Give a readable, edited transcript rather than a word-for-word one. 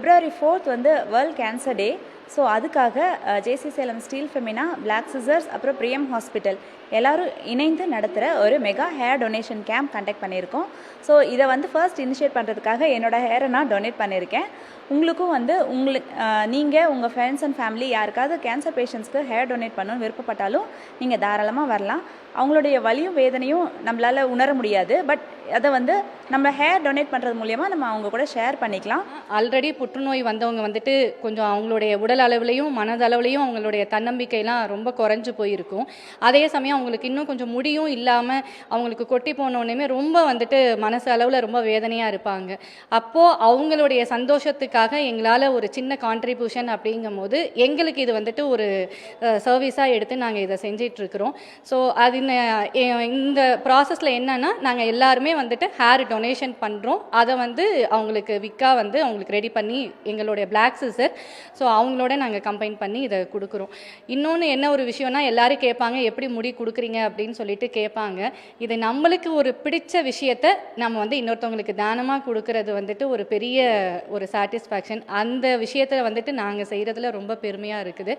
February 4th வந்து world cancer day. So அதுக்காக J C Salem steel Femina, black scissors, அப்புறம் Priyam hospital எல்லோரும் இணைந்து நடத்துகிற ஒரு mega hair donation camp conduct பண்ணியிருக்கோம். ஸோ இதை வந்து ஃபர்ஸ்ட் இனிஷியேட் பண்ணுறதுக்காக என்னோடய ஹேரை நான் டொனேட் பண்ணியிருக்கேன். உங்களுக்கும் வந்து நீங்கள் உங்கள் ஃப்ரெண்ட்ஸ் அண்ட் ஃபேமிலி யாருக்காவது கேன்சர் பேஷண்ட்ஸ்க்கு ஹேர் டொனேட் பண்ணணும்னு விருப்பப்பட்டாலும் நீங்கள் தாராளமாக வரலாம். அவங்களுடைய வலியும் வேதனையும் நம்மளால் உணர முடியாது. பட் அதை வந்து நம்ம ஹேர் டொனேட் பண்ணுறது மூலிமா நம்ம அவங்க கூட ஷேர் பண்ணிக்கலாம். ஆல்ரெடி புற்றுநோய் வந்தவங்க வந்துட்டு கொஞ்சம் அவங்களுடைய உடல் அளவுலையும் மனதளவுலையும் அவங்களுடைய தன்னம்பிக்கைலாம் ரொம்ப குறைஞ்சு போயிருக்கும். அதே சமயம் அவங்களுக்கு இன்னும் கொஞ்சம் முடியும் இல்லாமல் அவங்களுக்கு கொட்டி போனோடனே ரொம்ப வந்துட்டு மனசு அளவில் ரொம்ப வேதனையாக இருப்பாங்க. அப்போது அவங்களுடைய சந்தோஷத்துக்காக எங்களால் ஒரு சின்ன கான்ட்ரிபியூஷன் அப்படிங்கும் போது எங்களுக்கு இது வந்துட்டு ஒரு சர்வீஸாக எடுத்து நாங்கள் இதை செஞ்சிட்ருக்கிறோம். ஸோ அது இந்த ப்ராசஸில் என்னென்னா நாங்கள் எல்லாருமே வந்துட்டு ஹேர் டொனேஷன் பண்ணுறோம். அதை வந்து அவங்களுக்கு வந்து அவங்களுக்கு ரெடி பண்ணி எங்களுடைய பிளாக் சிசர் ஸோ அவங்களோட நாங்கள் கம்பைன் பண்ணி இதை கொடுக்குறோம். இன்னொன்று என்ன ஒரு விஷயம்னா எல்லாரும் கேட்பாங்க எப்படி முடி கொடுக்குறீங்க அப்படின்னு சொல்லிட்டு கேட்பாங்க. இது நம்மளுக்கு ஒரு பிடிச்ச விஷயத்தை நம்ம வந்து இன்னொருத்தவங்களுக்கு தானமாக கொடுக்கறது வந்துட்டு ஒரு பெரிய ஒரு சாட்டிஸ்ஃபேக்ஷன். அந்த விஷயத்தில் வந்துட்டு நாங்கள் செய்கிறதுல ரொம்ப பெருமையாக இருக்குது.